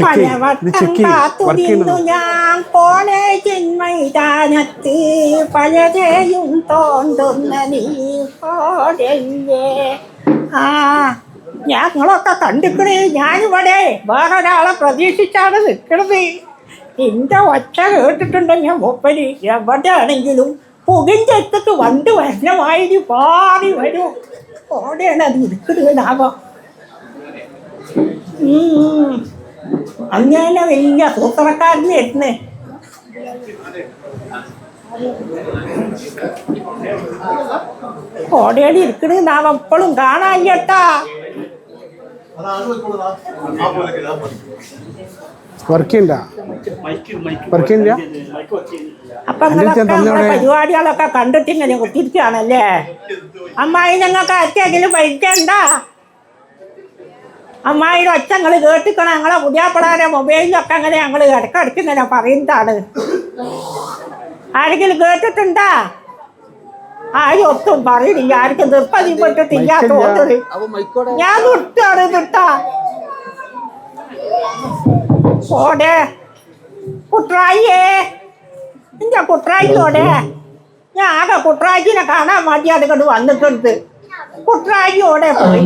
പലവട്ടം കാത്തുനിന്നു ഞാൻ കോളേജിൻ മൈതാനത്ത് പലരെയും തോണ്ടുന്ന നീ കോടല്ലേ. ആ ഞങ്ങളൊക്കെ കണ്ടിക്കണേ. ഞാനിവിടെ വേറൊരാളെ പ്രതീക്ഷിച്ചാണ് നിൽക്കണത്. എൻ്റെ ഒച്ച കേട്ടിട്ടുണ്ടോ ഞാൻ മൂപ്പര് എവിടെയാണെങ്കിലും പുകിൻ്റെ അടുത്തേക്ക് വണ്ട് വരണമാതിരി പാറി വരും. ഓടെയാണ് അത് ഇരിക്കുന്നത് ലാഭം. അങ്ങനെ വലിയ സൂത്രക്കാരനായിരുന്നേ. ഓടേടി ഇരിക്കണ നാം എപ്പോഴും കാണാൻ കേട്ടാ. അപ്പൊ പരിപാടികളൊക്കെ കണ്ടിട്ട് ഇങ്ങനെ കുത്തിരിക്കുകയാണല്ലേ. അമ്മായി ഞങ്ങൾക്ക് ആർക്കെങ്കിലും പഠിക്കണ്ട. അമ്മായിയുടെ ഒച്ച ഞങ്ങൾ കേട്ടിക്കണം. ഞങ്ങളെ പുതിയാപ്പിളാരെ മൊബൈലിലൊക്കെ അങ്ങനെ ഞങ്ങൾ ഇടയ്ക്കിടയ്ക്ക് ഇങ്ങനെ പറയുന്നതാണ്. ആരെങ്കിലും കേട്ടിട്ടുണ്ടാ? ആരും ഒത്തും പറയണില്ല. ആർക്കും നിർപ്പതിപ്പെട്ടിട്ടില്ല തോന്നുന്നത്. ഞാൻ നിർത്താറ് നിർത്താ. ഓടെ കുട്രായിയേ, എന്റെ കുട്രായിയോടെ. ഞാൻ ആകെ കുട്രായിനെ കാണാൻ വേണ്ടി അതുകൊണ്ട് വന്നിട്ടുണ്ട്. കുട്രായിയോടെ പോയി.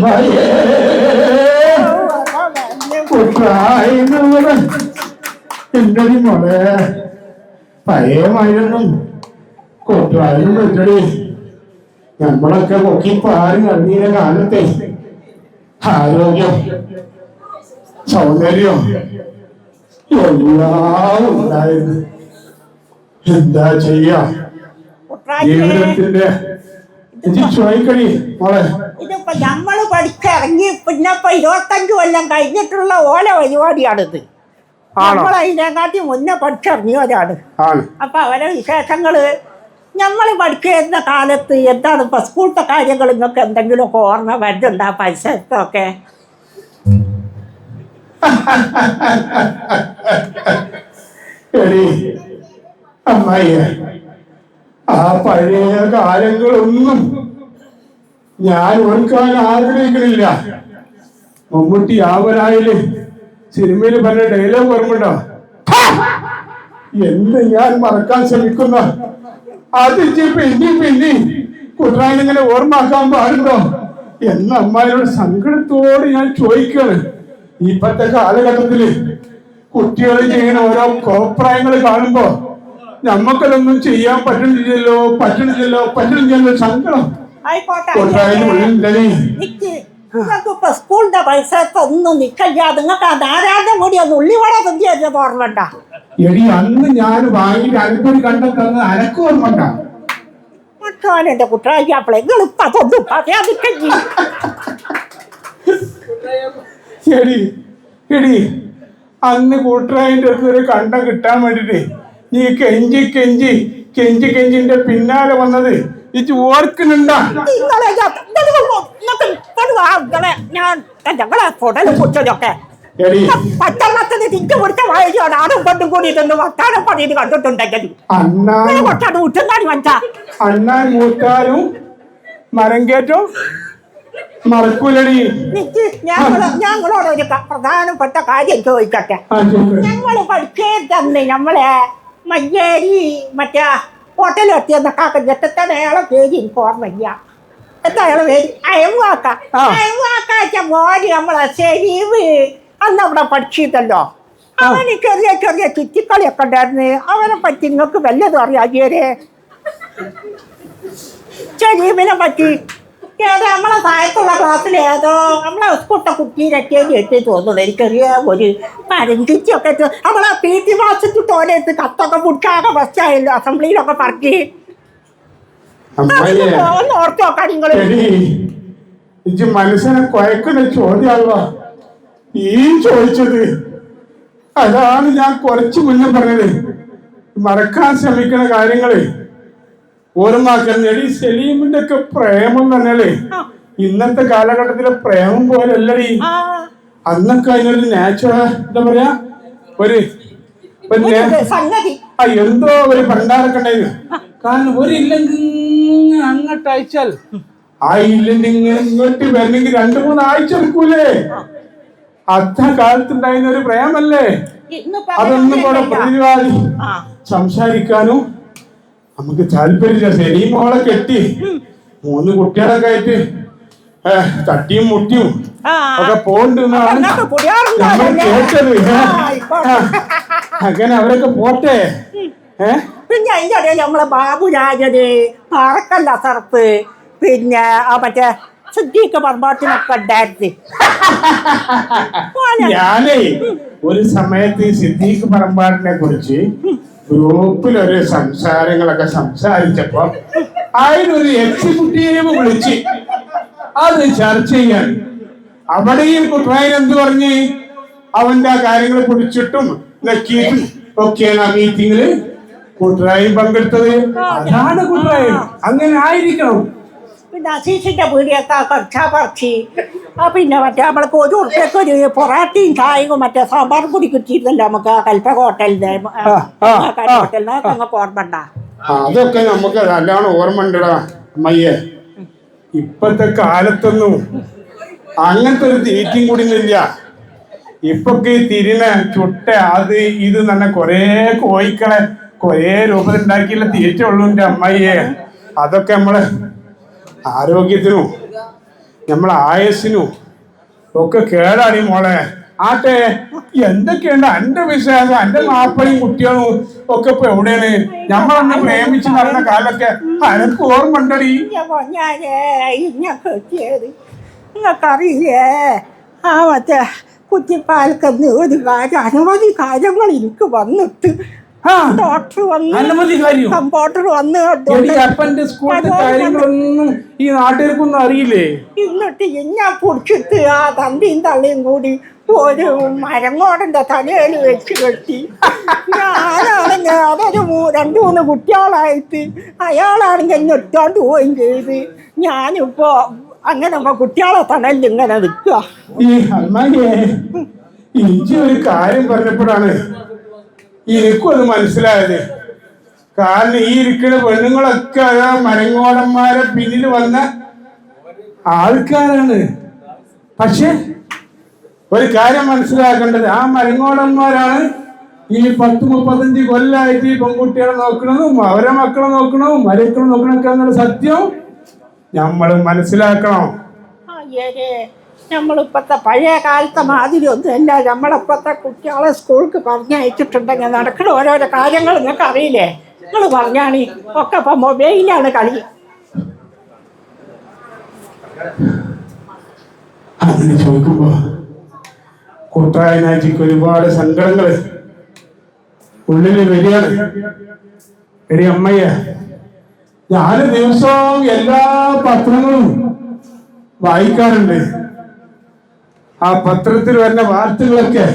എന്റെ മോളെ പഴയമായിരുന്നു കുട്രായും വെച്ചടി. നമ്മളൊക്കെ പൊക്കിപ്പാരും കണ്ടീന കാലത്തെ ആരോഗ്യം സൗന്ദര്യം എല്ലാം ഉണ്ടായിരുന്നു. എന്താ ചെയ്യാ ജീവിതത്തിന്റെ ചോദിക്കണി മോളെ. ഇതിപ്പോ നമ്മള് പഠിച്ചിറങ്ങി പിന്നെ 25 കൊല്ലം കഴിഞ്ഞിട്ടുള്ള ഓല പരിപാടിയാണിത്. നമ്മളതിനെക്കാട്ടി മുന്നേ പഠിച്ചിറങ്ങിയവരാണ്. അപ്പൊ അവരെ വിശേഷങ്ങള് നമ്മൾ പഠിക്കുന്ന കാലത്ത് എന്താണ് ഇപ്പൊ സ്കൂളത്തെ കാര്യങ്ങൾ നിങ്ങൾക്ക് എന്തെങ്കിലുമൊക്കെ ഓർമ്മ വരുന്നുണ്ടാ? പരിസരത്തൊക്കെ അമ്മായി ആ പഴയ കാലങ്ങളൊന്നും ഞാൻ ഓർക്കാൻ ആഗ്രഹിക്കണില്ല. മമ്മൂട്ടി ആവനായില് സിനിമയിൽ പറഞ്ഞ ഡയലോഗ് ഓർമ്മണ്ടോ? എന്ത് ഞാൻ മറക്കാൻ ശ്രമിക്കുന്ന അത് പിന്നെ കുട്ടനാളിങ്ങനെ ഓർമ്മാക്കാൻ പാടുണ്ടോ എന്ന അമ്മായിയോട് സങ്കടത്തോട് ഞാൻ ചോദിക്കാണ്. ഇപ്പത്തെ കാലഘട്ടത്തില് കുട്ടികൾ ചെയ്യുന്ന ഓരോ കോപ്രായങ്ങൾ കാണുമ്പോ നമ്മക്കതൊന്നും ചെയ്യാൻ പറ്റണില്ലല്ലോ സങ്കടം. സ്കൂളിന്റെ പരിസരത്തൊന്നും നിക്കല്ല. നിങ്ങൾക്ക് ആ ധാരാളം കൂടി ഒന്ന് ഉള്ളിവട തന്നെയല്ല ഓർമ്മണ്ട. എടി അന്ന് ഞാൻ വാങ്ങിയിട്ട് അനുഭവം കണ്ടെത്തന്ന് അനക്ക് ഓർമ്മണ്ട. എന്റെ കുട്ടനായി അപ്പളെങ്ങൾ ഇപ്പൊ അതൊന്നും പറയാതിക്കഞ്ഞി. എടി അന്ന് കൂട്ടറായിന്റെ അടുത്തൊരു കണ്ടം കിട്ടാൻ വേണ്ടിട്ട് നീ കെഞ്ചിന്റെ പിന്നാലെ വന്നത് ഇത് ഓർക്കുന്നുണ്ടാ? ഞങ്ങളെ പൊടല് പൊട്ടലൊക്കെ പത്തമ്മത്തിന് തിരിച്ചു കൊടുത്ത വായിച്ചാണ് ആടും കൊണ്ടും കൂടി ഇതൊന്ന് വർത്താനം പണിയിട്ട് കണ്ടിട്ടുണ്ടെങ്കിൽ അണ്ണാൻ മൂത്താലും മരം കയറ്റം മറക്കൂലടി. ഞങ്ങളോട് ഒരു പ്രധാനപ്പെട്ട കാര്യം ചോദിക്കട്ടെ. ഞങ്ങള് പഠിച്ചേ തന്നെ നമ്മളെ മഞ്ചേരി മറ്റേ ഹോട്ടലെത്തിയെന്ന കാക്കത്തെ അയാളെ പേര് എനിക്ക് ഓർമ്മയില്ല. എന്താ അയാളെ പേര്? അയവാക്കാച്ച മോര് നമ്മളെ ശരീവ് അന്ന് അവിടെ പഠിച്ചിട്ടല്ലോ. അവന് ചെറിയ ചെറിയ ചുറ്റിക്കളിയൊക്കെ ഉണ്ടായിരുന്നു. അവനെ പറ്റി നിങ്ങൾക്ക് വല്ലതും അറിയാജേരെ? ശരീവിനെ പറ്റി നമ്മളെ താഴത്തുള്ള ക്ലാസ്സിൽ ഏതോ നമ്മളെ സ്കൂട്ട കുട്ടീരൊക്കെ എത്തി തോന്നുന്നു. എനിക്കറിയ ഒരു പരഞ്ചിച്ചൊക്കെ നമ്മളെ PT മാസത്തിൽ തോലെടുത്ത് കത്തൊക്കെ പിടിച്ചാകെ ബസ്സായല്ലോ. അസംബ്ലിയിലൊക്കെ പറക്കി ഓർത്ത് നോക്കാം നിങ്ങൾ. മനസ്സിനെ കുഴക്കുന്ന ചോദ്യമല്ലോ ഈ ചോദിച്ചത്. അതാണ് ഞാൻ കുറച്ച് മുന്നേ പറഞ്ഞത്. മറക്കാൻ ശ്രമിക്കുന്ന കാര്യങ്ങള് ഓർമ്മാക്കാൻ. എടി സലീമിന്റെ ഒക്കെ പ്രേമം തന്നെയല്ലേ ഇന്നത്തെ കാലഘട്ടത്തിലെ പ്രേമം പോലെ അല്ലടി. അന്നൊക്കെ അതിനൊരു നാച്ചുറൽ എന്താ പറയാ ഒരു എന്തോ ഒരു ഭണ്ഡാരൊക്കെ ഉണ്ടായിരുന്നു. കാരണം ഒരു ഇല്ലെങ്കിൽ അങ്ങോട്ട് അയച്ചാൽ ആ ഇല്ലെങ്കിൽ ഇങ്ങോട്ട് വരണമെങ്കിൽ 2-3 ആഴ്ച എടുക്കൂലേ? അത്ത കാലത്തുണ്ടായിരുന്ന ഒരു പ്രേമല്ലേ, ഇന്നിപ്പോ അതൊന്നും കൂടെ പ്രതിവാദി ആ സംസാരിക്കാനും നമുക്ക് താല്പര്യമില്ല. ശരി മോളെ കെട്ടി 3 കുട്ടികളൊക്കെ ആയിട്ട് തട്ടിയും മുട്ടിയും ഒക്കെ പോണ്ടെന്നാണ് നമ്മൾ കേട്ടത്. അങ്ങനെ അവരൊക്കെ പോട്ടെ. പിന്നെ അതിന്റെ ഇടയിൽ നമ്മളെ ബാബുരാജന് പറക്കല്ല സർപ്പ് പിന്നെ ആ മറ്റേ സിദ്ദീഖ് പറമ്പാട്ടിനൊക്കെ ഉണ്ടായിരുന്നു. ഞാനേ ഒരു സമയത്ത് സിദ്ദീഖ് പറമ്പാട്ടിനെ കുറിച്ച് ഗ്രൂപ്പിലൊരു സംസാരങ്ങളൊക്കെ സംസാരിച്ചപ്പോ അതിനൊരു എക്സിക്യൂട്ടീവ് വിളിച്ച് അത് ചർച്ച ചെയ്യാൻ. അവിടെയും കുട്ടറായൻ എന്ത് പറഞ്ഞ് അവന്റെ ആ കാര്യങ്ങൾ കുടിച്ചിട്ടും നക്കിയിട്ടും ഒക്കെയാണ് ആ മീറ്റിങ്ങില് കുട്ടറായൻ പങ്കെടുത്തത്. അതാണ് കുട്ടറായൻ, അങ്ങനെ ആയിരിക്കണം. പിന്നെ അസീസിന്റെ പീടിയൊക്കെ കുറച്ചാ പറിച്ച് പിന്നെ മറ്റേ നമ്മൾക്ക് 1 ഉറുപ്പ്യക്ക് ഒരു പൊറാട്ടയും ചായയും മറ്റേ സാമ്പാറും കൂടി കിട്ടിയിരുന്നല്ലോ നമുക്ക് ആ കൽപ്പക ഹോട്ടലിന്റെ ഹോട്ടലിന് അങ്ങ് ഓർമ്മ ഉണ്ടാ. അതൊക്കെ നമുക്ക് നല്ലോണം ഓർമ്മ ഉണ്ടടാ അമ്മയ്യെ. ഇപ്പത്തെ കാലത്തൊന്നും അങ്ങനത്തെ ഒരു തീറ്റും കൂടി ഇല്ല. ഇപ്പൊക്കെ തിരിന ചുട്ട അത് ഇത് തന്നെ കൊറേ കോഴിക്കളെ കൊറേ രൂപത്തിലുണ്ടാക്കിയുള്ള തീറ്റ ഉള്ളൂ എൻ്റെ അമ്മയ്യെ. അതൊക്കെ നമ്മളെ ആരോഗ്യത്തിനും നമ്മളെ ആയുസ്സിനും ഒക്കെ കേടാണ് മോളെ. ആട്ടെ, എന്തൊക്കെയുണ്ട് എന്റെ വിശ്വാസം? എന്റെ മാപ്പയും കുട്ടികളും ഒക്കെ ഇപ്പൊ എവിടെയാണ്? നമ്മളൊന്ന് പ്രേമിച്ച് നടന്ന കാലൊക്കെ അനക്ക് ഓർമ്മ ഉണ്ടടി? നിങ്ങൾക്കറിയില്ലേ ആ മറ്റേ കുറ്റിപ്പാലക്കന്ന് ഒരു കാര്യം അനവധി കാര്യങ്ങൾ എനിക്ക് വന്നിട്ട് ഡോക്ടർ വന്ന് കമ്പോട്ടർ വന്ന് കാര്യങ്ങളൊന്നും ഈ നാട്ടുകാർക്കൊന്നും അറിയില്ലേ? എന്നിട്ട് ഞാൻ പൊടിച്ചിട്ട് ആ തന്തിയും തള്ളിയും കൂടി ഒരു മരങ്ങോടന്റെ തലയിൽ വെച്ച് കെട്ടി. ഞാനാണെങ്കിൽ അതൊരു 2-3 കുട്ടികളായിട്ട് അയാളാണെങ്കിൽ എന്നെ ഇട്ടാണ്ട് പോവുകയും ചെയ്ത്. ഞാനിപ്പോ അങ്ങനെ കുട്ടികളെ തണലിൽ ഇങ്ങനെ നിൽക്കുക. ഈ അമ്മായിയെ എനിക്ക് ഒരു കാര്യം പറഞ്ഞപ്പോഴാണ് എനിക്കും അത് മനസ്സിലായത്. കാരണം ഈ ഇരിക്കുന്ന പെണ്ണുങ്ങളൊക്കെ അതാ മരങ്ങോടന്മാരെ പിന്നിൽ വന്ന ആൾക്കാരാണ്. പക്ഷെ ഒരു കാര്യം മനസ്സിലാക്കേണ്ടത്, ആ മരങ്ങോടന്മാരാണ് ഈ 10-35 കൊല്ലായിട്ട് ഈ പെൺകുട്ടികളെ നോക്കണതും അവരെ മക്കളെ നോക്കണതും മരക്കളെ നോക്കണൊക്കെ എന്നുള്ള സത്യം നമ്മൾ മനസ്സിലാക്കണം. നമ്മളിപ്പോഴത്തെ പഴയ കാലത്തെ മാതിരി ഒന്നും അല്ല. നമ്മളിപ്പോഴത്തെ കുട്ടികളെ സ്കൂൾക്ക് പറഞ്ഞയച്ചിട്ടുണ്ടെങ്കിൽ നടക്കുന്ന ഓരോരോ കാര്യങ്ങൾ നിങ്ങൾക്ക് അറിയില്ലേ? നിങ്ങൾ പറഞ്ഞാണ് ഒക്കെ ഇപ്പൊ മൊബൈലാണ് കളി. അങ്ങനെ ചോദിക്കുമ്പോ കൂട്ടായനാജിക്ക് ഒരുപാട് സങ്കടങ്ങള് ഉള്ളില് വരികയാണ്. എടി അമ്മയ്യ, ഞാന് ദിവസവും എല്ലാ പത്രങ്ങളും വായിക്കാറുണ്ട്. ആ പത്രത്തിൽ വരുന്ന വാർത്തകളൊക്കെ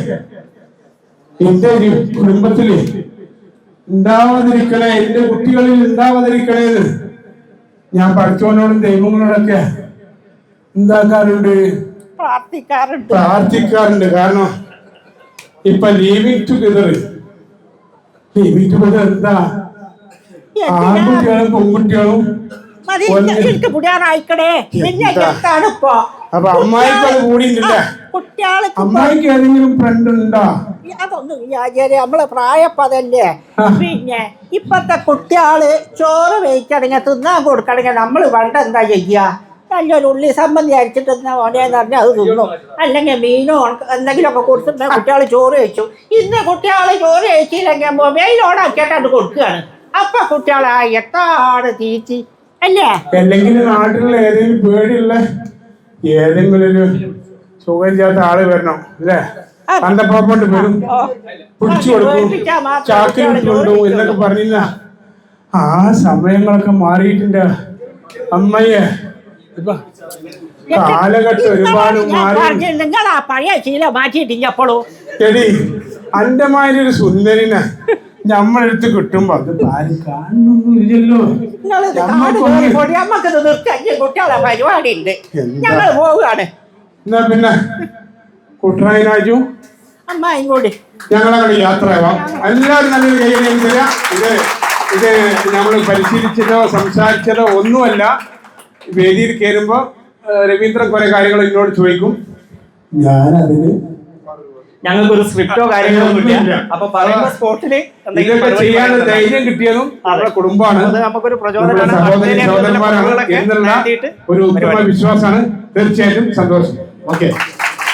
എന്റെ കുടുംബത്തില് ഉണ്ടാവാതിരിക്കണേ, എന്റെ കുട്ടികളിൽ ഉണ്ടാവാതിരിക്കണേന്ന് ഞാൻ പഠിച്ചവനോടും ദൈവങ്ങളോടൊക്കെ എന്താക്കാറുണ്ട്, പ്രാർത്ഥിക്കാറുണ്ട്. കാരണം ഇപ്പൊ ലീവിങ് ടുഗദർ എന്താ, ആൺകുട്ടികളും പെൺകുട്ടികളും അപ്പൊ അമ്മായിക്ക് അത് കൂടിയിട്ടില്ല. അമ്മായിക്ക് ഏതെങ്കിലും ഫ്രണ്ട് ഉണ്ടോ? അതൊന്നും നമ്മള് പ്രായപ്പതല്ലേ. പിന്നെ ഇപ്പത്തെ കുട്ടികള് ചോറ് വേവിക്കണെങ്കിൽ തിന്നാൻ കൊടുക്കണെങ്കിൽ നമ്മള് പണ്ട് എന്താ ചെയ്യാ? നല്ലൊരു ഉള്ളി സംബന്ധി അരിച്ചിട്ട് ഓനെന്ന് പറഞ്ഞാൽ അത് തിന്നും. അല്ലെങ്കിൽ മീനോ എന്തെങ്കിലുമൊക്കെ കൊടുത്തിട്ട് കുട്ടികൾ ചോറ് കഴിച്ചു. ഇന്ന് കുട്ടികൾ ചോറ് കഴിച്ചില്ലെങ്കിൽ മൊബൈൽ ഓണാക്കിയിട്ട് അത് കൊടുക്കുകയാണ്. അപ്പൊ കുട്ടികളെ എത്താണ് തീറ്റി അല്ലേ? അല്ലെങ്കിൽ നാട്ടിലുള്ള ഏതെങ്കിലും പേടിയുള്ള ഏതെങ്കിലും ഒരു സുഖമില്ലാത്ത ആള് വരണം അല്ലേ? കണ്ടപ്പോണ്ട് വരും, പിടിച്ചു കൊടുക്കും, ചാക്കിലിട്ടുണ്ടോ എന്നൊക്കെ പറഞ്ഞില്ല. ആ സമയങ്ങളൊക്കെ മാറിയിട്ടുണ്ട് അമ്മയെ. കാലഘട്ടം ഒരുപാട് മാറി. നിങ്ങൾ ആ പഴയ ശീലം മാറ്റിയിട്ടില്ല. അപ്പോഴും എടി അന്റെ മാതിരി ഒരു സുന്ദരിനെ നമ്മളെടുത്ത് കിട്ടുമ്പോ അത് ആരും കാണുന്നൊന്നുമില്ലല്ലോ. കുട്ടികളെ പരിപാടി ഉണ്ട്, ഞങ്ങൾ പോവുകയാണ്. എന്നാ പിന്നെ കുട്ടനായിരാജു അമ്മായും കൂടി ഞങ്ങളങ്ങനെ യാത്രയാവാം. എല്ലാവരും നല്ലൊരു കൈയ്യടി തരാം. ഇത് നമ്മൾ പരിശീലിച്ചതോ സംസാരിച്ചതോ ഒന്നുമല്ല. വേദിയിൽ കയറുമ്പോ രവീന്ദ്രൻ കുറെ കാര്യങ്ങൾ എന്നോട് ചോദിക്കും, ഞാനതിന് ഞങ്ങൾക്കൊരു സ്ക്രിപ്റ്റോ കാര്യങ്ങളൊന്നും ഇല്ല. അപ്പൊ പറയുന്ന സ്പോട്ടില് ഇതൊക്കെ ചെയ്യാനുള്ള ധൈര്യം കിട്ടിയതും നമ്മുടെ കുടുംബമാണ്, അത് നമുക്കൊരു നമ്മുടെ പ്രചോദനമാണ്. സഹോദരി സഹോദരന്മാരാണ് എന്നുള്ള ഒരു ഉത്തമ വിശ്വാസമാണ്. തീർച്ചയായിട്ടും സന്തോഷം. ഓക്കെ.